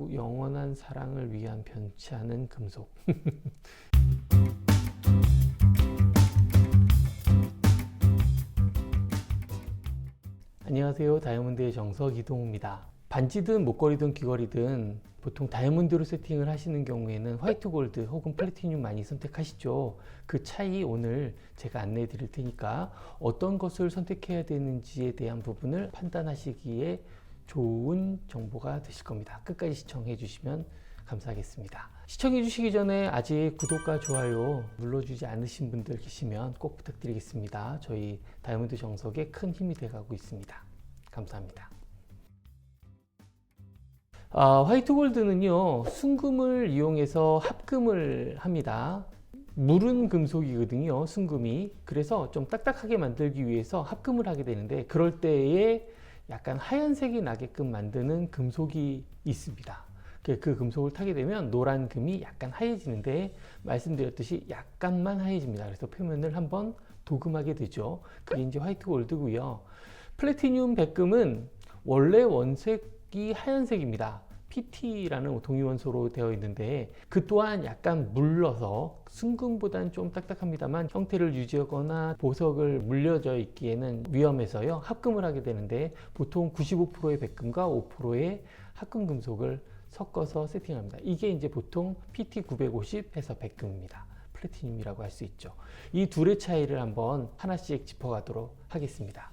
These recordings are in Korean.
그래도 영원한 사랑을 위한 변치 않은 금속. 안녕하세요. 다이아몬드의 정석 이동우입니다. 반지든 목걸이든 귀걸이든 보통 다이아몬드로 세팅을 하시는 경우에는 화이트 골드 혹은 플래티늄 많이 선택하시죠. 그 차이 오늘 제가 안내해 드릴 테니까 어떤 것을 선택해야 되는지에 대한 부분을 판단하시기에 좋은 정보가 되실 겁니다. 끝까지 시청해 주시면 감사하겠습니다. 시청해 주시기 전에 아직 구독과 좋아요 눌러주지 않으신 분들 계시면 꼭 부탁드리겠습니다. 저희 다이아몬드 정석에 큰 힘이 돼가고 있습니다. 감사합니다. 화이트 골드는요, 순금을 이용해서 합금을 합니다. 무른 금속이거든요, 순금이. 그래서 좀 딱딱하게 만들기 위해서 합금을 하게 되는데, 그럴 때에 약간 하얀색이 나게끔 만드는 금속이 있습니다. 그 금속을 타게 되면 노란 금이 약간 하얘지는데, 말씀드렸듯이 약간만 하얘집니다. 그래서 표면을 한번 도금하게 되죠. 그게 이제 화이트 골드고요. 플래티늄 백금은 원래 원색이 하얀색입니다. PT라는 동위원소로 되어 있는데, 그 또한 약간 물러서 순금보다는 좀 딱딱합니다만 형태를 유지하거나 보석을 물려져 있기에는 위험해서요, 합금을 하게 되는데, 보통 95%의 백금과 5%의 합금 금속을 섞어서 세팅합니다. 이게 이제 보통 PT950 해서 백금입니다. 플래티늄이라고 할 수 있죠. 이 둘의 차이를 한번 하나씩 짚어가도록 하겠습니다.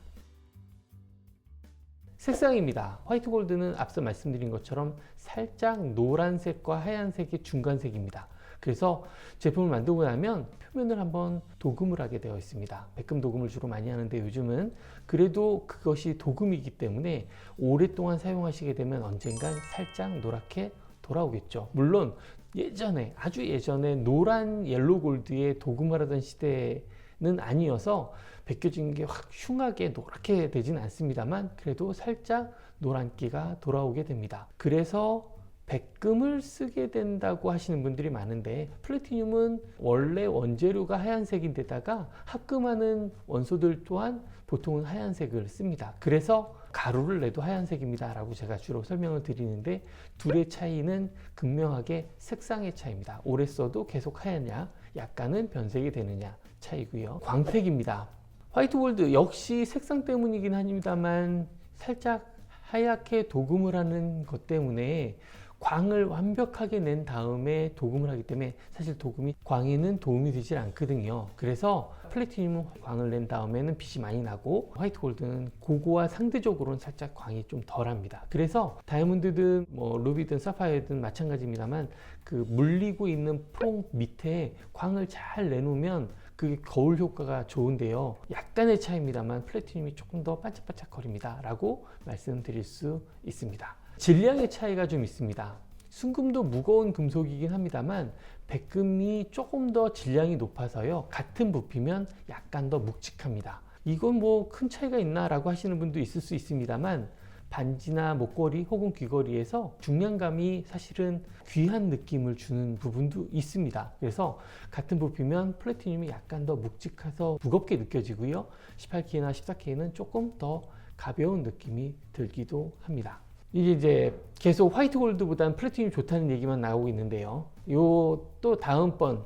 색상입니다. 화이트 골드는 앞서 말씀드린 것처럼 살짝 노란색과 하얀색의 중간색입니다. 그래서 제품을 만들고 나면 표면을 한번 도금을 하게 되어 있습니다. 백금 도금을 주로 많이 하는데, 요즘은 그래도 그것이 도금이기 때문에 오랫동안 사용하시게 되면 언젠간 살짝 노랗게 돌아오겠죠. 물론 예전에, 아주 예전에 노란 옐로우 골드에 도금을 하던 시대는 아니어서 벗겨진 게 확 흉하게 노랗게 되진 않습니다만, 그래도 살짝 노란기가 돌아오게 됩니다. 그래서 백금을 쓰게 된다고 하시는 분들이 많은데, 플래티늄은 원래 원재료가 하얀색인데다가 합금하는 원소들 또한 보통은 하얀색을 씁니다. 그래서 가루를 내도 하얀색입니다 라고 제가 주로 설명을 드리는데, 둘의 차이는 극명하게 색상의 차이입니다. 오래 써도 계속 하얗냐, 약간은 변색이 되느냐 차이고요. 광택입니다. 화이트 골드 역시 색상 때문이긴 합니다만, 살짝 하얗게 도금을 하는 것 때문에 광을 완벽하게 낸 다음에 도금을 하기 때문에 사실 도금이 광에는 도움이 되질 않거든요. 그래서 플래티늄은 광을 낸 다음에는 빛이 많이 나고, 화이트 골드는 그거와 상대적으로는 살짝 광이 좀 덜합니다. 그래서 다이아몬드든 뭐 루비든 사파이어든 마찬가지입니다만, 그 물리고 있는 퐁 밑에 광을 잘 내놓으면 그게 거울 효과가 좋은데요, 약간의 차이입니다만 플래티늄이 조금 더 반짝반짝거립니다 라고 말씀드릴 수 있습니다. 질량의 차이가 좀 있습니다. 순금도 무거운 금속이긴 합니다만, 백금이 조금 더 질량이 높아서요, 같은 부피면 약간 더 묵직합니다. 이건 뭐 큰 차이가 있나 라고 하시는 분도 있을 수 있습니다만, 반지나 목걸이 혹은 귀걸이에서 중량감이 사실은 귀한 느낌을 주는 부분도 있습니다. 그래서 같은 부피면 플래티늄이 약간 더 묵직해서 무겁게 느껴지고요, 18K나 14K는 조금 더 가벼운 느낌이 들기도 합니다. 이게 이제 계속 화이트 골드보다는 플래티늄이 좋다는 얘기만 나오고 있는데요, 요 또 다음번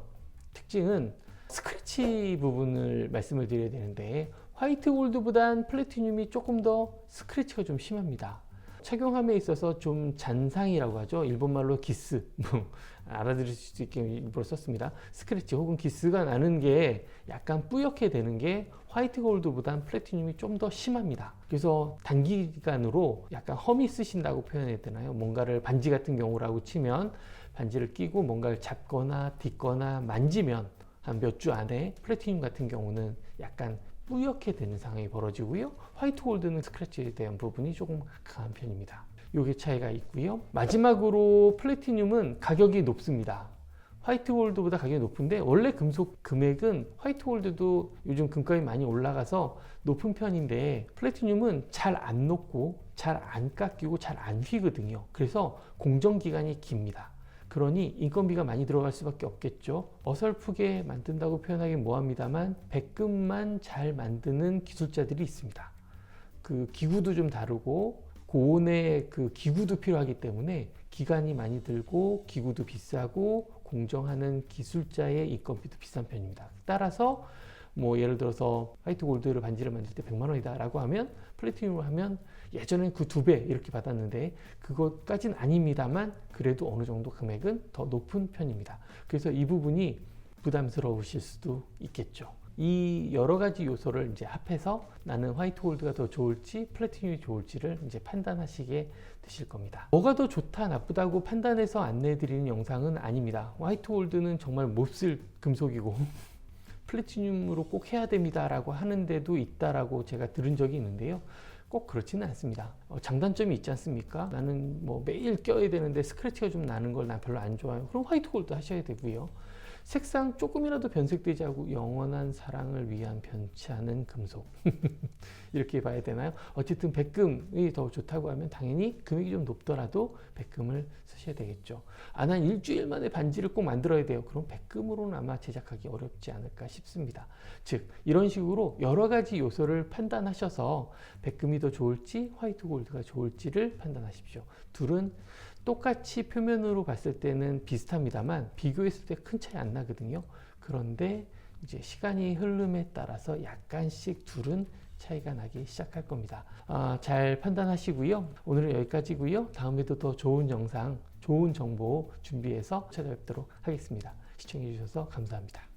특징은 스크래치 부분을 말씀을 드려야 되는데, 화이트 골드보단 플래티늄이 조금 더 스크래치가 좀 심합니다. 착용함에 있어서 좀 잔상이라고 하죠. 일본말로 기스, 알아들을 수 있게 일부러 썼습니다. 스크래치 혹은 기스가 나는 게 약간 뿌옇게 되는 게 화이트 골드보단 플래티늄이 좀 더 심합니다. 그래서 단기간으로 약간 험이 쓰신다고 표현해야 되나요? 뭔가를 반지 같은 경우라고 치면, 반지를 끼고 뭔가를 잡거나 딛거나 만지면 한 몇 주 안에 플래티늄 같은 경우는 약간 뿌옇게 되는 상황이 벌어지고요, 화이트 골드는 스크래치에 대한 부분이 조금 강한 편입니다. 요게 차이가 있고요. 마지막으로 플래티늄은 가격이 높습니다. 화이트 골드보다 가격이 높은데, 원래 금속 금액은 화이트 골드도 요즘 금값이 많이 올라가서 높은 편인데, 플래티늄은 잘 안 녹고 잘 안 깎이고 잘 안 휘거든요. 그래서 공정기간이 깁니다. 그러니 인건비가 많이 들어갈 수밖에 없겠죠. 어설프게 만든다고 표현하긴 뭐합니다만, 백금만 잘 만드는 기술자들이 있습니다. 그 기구도 좀 다르고 고온의 그 기구도 필요하기 때문에 기간이 많이 들고 기구도 비싸고 공정하는 기술자의 인건비도 비싼 편입니다. 따라서 뭐 예를 들어서 화이트 골드를 반지를 만들 때 100만 원이다 라고 하면 플래티늄으로 하면 예전엔 그 2배 이렇게 받았는데 그것까지는 아닙니다만 그래도 어느 정도 금액은 더 높은 편입니다. 그래서 이 부분이 부담스러우실 수도 있겠죠. 이 여러 가지 요소를 이제 합해서 나는 화이트 골드가 더 좋을지 플래티늄이 좋을지를 이제 판단하시게 되실 겁니다. 뭐가 더 좋다 나쁘다고 판단해서 안내해 드리는 영상은 아닙니다. 화이트 골드는 정말 몹쓸 금속이고 플래티늄으로 꼭 해야 됩니다 라고 하는데도 있다라고 제가 들은 적이 있는데요. 꼭 그렇지는 않습니다. 장단점이 있지 않습니까? 나는 뭐 매일 껴야 되는데 스크래치가 좀 나는 걸 난 별로 안 좋아요. 그럼 화이트 골드 하셔야 되고요. 색상 조금이라도 변색되지 않고 영원한 사랑을 위한 변치 않은 금속 이렇게 봐야 되나요? 어쨌든 백금이 더 좋다고 하면 당연히 금액이 좀 높더라도 백금을 쓰셔야 되겠죠. 난 일주일 만에 반지를 꼭 만들어야 돼요. 그럼 백금으로는 아마 제작하기 어렵지 않을까 싶습니다. 즉 이런 식으로 여러 가지 요소를 판단하셔서 백금이 더 좋을지 화이트 골드가 좋을지를 판단하십시오. 둘은 똑같이 표면으로 봤을 때는 비슷합니다만 비교했을 때 큰 차이 안 나거든요. 그런데 이제 시간이 흐름에 따라서 약간씩 둘은 차이가 나기 시작할 겁니다. 잘 판단하시고요. 오늘은 여기까지고요. 다음에도 더 좋은 영상, 좋은 정보 준비해서 찾아뵙도록 하겠습니다. 시청해 주셔서 감사합니다.